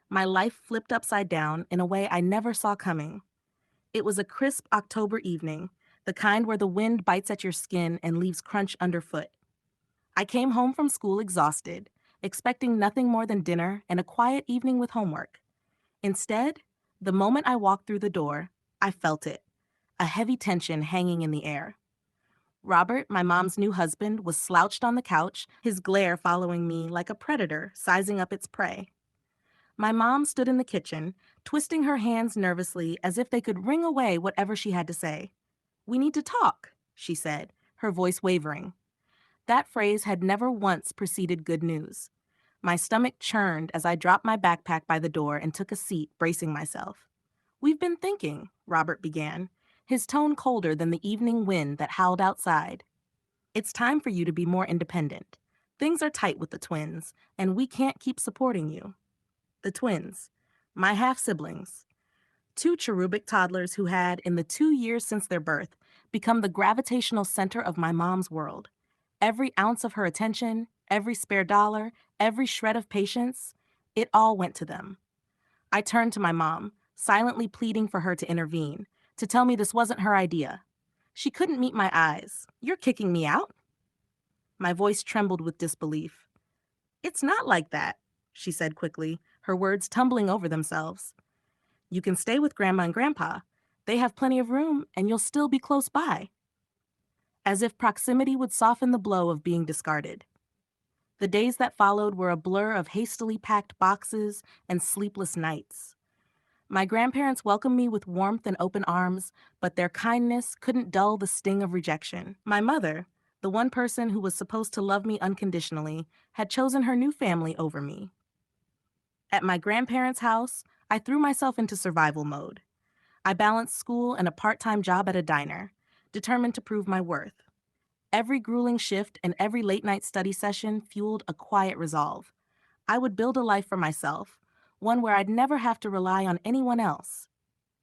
My life flipped upside down in a way I never saw coming. It was a crisp October evening, the kind where the wind bites at your skin and leaves crunch underfoot. I came home from school exhausted, expecting nothing more than dinner and a quiet evening with homework. Instead, the moment I walked through the door, I felt it, a heavy tension hanging in the air. Robert, my mom's new husband, was slouched on the couch, his glare following me like a predator sizing up its prey. My mom stood in the kitchen, twisting her hands nervously as if they could wring away whatever she had to say. "We need to talk," she said, her voice wavering. That phrase had never once preceded good news. My stomach churned as I dropped my backpack by the door and took a seat, bracing myself. "We've been thinking," Robert began, his tone colder than the evening wind that howled outside. "It's time for you to be more independent. Things are tight with the twins, and we can't keep supporting you." The twins, my half-siblings, two cherubic toddlers who had, in the 2 years since their birth, become the gravitational center of my mom's world. Every ounce of her attention, every spare dollar, every shred of patience, it all went to them. I turned to my mom, silently pleading for her to intervene, to tell me this wasn't her idea. She couldn't meet my eyes. "You're kicking me out?" My voice trembled with disbelief. "It's not like that," she said quickly, her words tumbling over themselves. "You can stay with Grandma and Grandpa. They have plenty of room, and you'll still be close by." As if proximity would soften the blow of being discarded. The days that followed were a blur of hastily packed boxes and sleepless nights. My grandparents welcomed me with warmth and open arms, but their kindness couldn't dull the sting of rejection. My mother, the one person who was supposed to love me unconditionally, had chosen her new family over me. At my grandparents' house, I threw myself into survival mode. I balanced school and a part-time job at a diner, determined to prove my worth. Every grueling shift and every late-night study session fueled a quiet resolve. I would build a life for myself, one where I'd never have to rely on anyone else.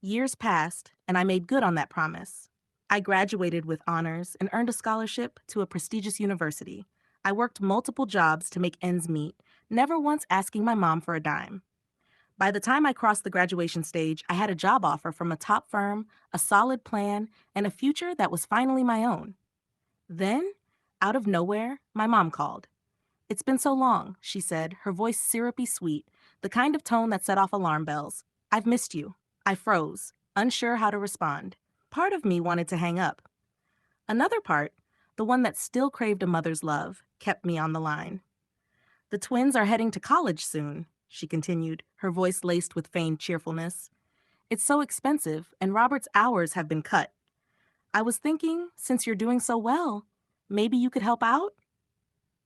Years passed, and I made good on that promise. I graduated with honors and earned a scholarship to a prestigious university. I worked multiple jobs to make ends meet, never once asking my mom for a dime. By the time I crossed the graduation stage, I had a job offer from a top firm, a solid plan, and a future that was finally my own. Then, out of nowhere, my mom called. "It's been so long," she said, her voice syrupy sweet, the kind of tone that set off alarm bells. "I've missed you." I froze, unsure how to respond. Part of me wanted to hang up. Another part, the one that still craved a mother's love, kept me on the line. "The twins are heading to college soon," she continued, her voice laced with feigned cheerfulness. "It's so expensive, and Robert's hours have been cut. I was thinking, since you're doing so well, maybe you could help out?"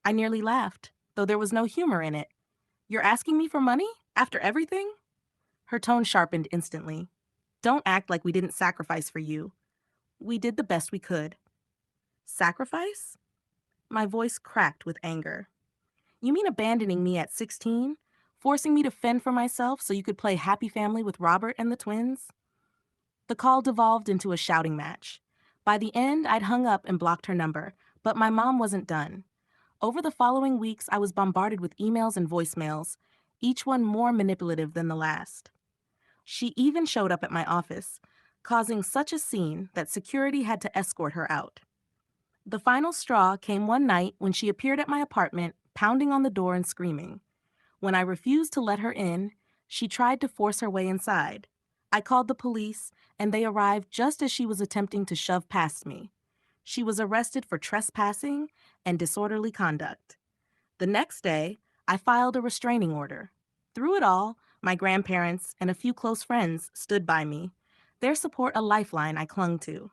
I nearly laughed, though there was no humor in it. "You're asking me for money? After everything?" Her tone sharpened instantly. "Don't act like we didn't sacrifice for you. We did the best we could." "Sacrifice?" My voice cracked with anger. "You mean abandoning me at 16? Forcing me to fend for myself so you could play happy family with Robert and the twins?" The call devolved into a shouting match. By the end, I'd hung up and blocked her number, but my mom wasn't done. Over the following weeks, I was bombarded with emails and voicemails, each one more manipulative than the last. She even showed up at my office, causing such a scene that security had to escort her out. The final straw came one night when she appeared at my apartment, pounding on the door and screaming. When I refused to let her in, she tried to force her way inside. I called the police, and they arrived just as she was attempting to shove past me. She was arrested for trespassing and disorderly conduct. The next day, I filed a restraining order. Through it all, my grandparents and a few close friends stood by me, their support a lifeline I clung to.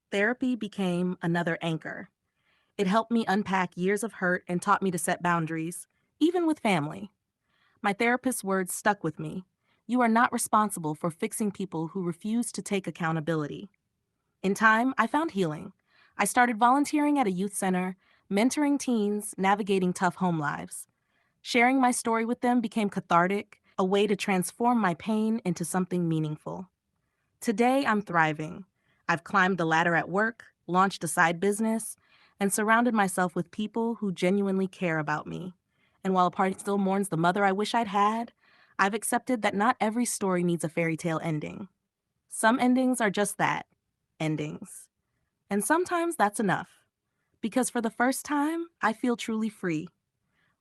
Therapy became another anchor. It helped me unpack years of hurt and taught me to set boundaries, even with family. My therapist's words stuck with me. "You are not responsible for fixing people who refuse to take accountability." In time, I found healing. I started volunteering at a youth center, mentoring teens, navigating tough home lives. Sharing my story with them became cathartic, a way to transform my pain into something meaningful. Today, I'm thriving. I've climbed the ladder at work, launched a side business, and surrounded myself with people who genuinely care about me. And while a part still mourns the mother I wish I'd had, I've accepted that not every story needs a fairy tale ending. Some endings are just that, endings. And sometimes that's enough. Because for the first time, I feel truly free.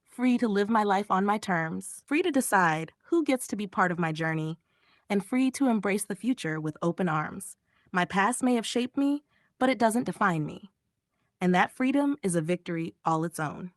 Free to live my life on my terms, free to decide who gets to be part of my journey, and free to embrace the future with open arms. My past may have shaped me, but it doesn't define me. And that freedom is a victory all its own.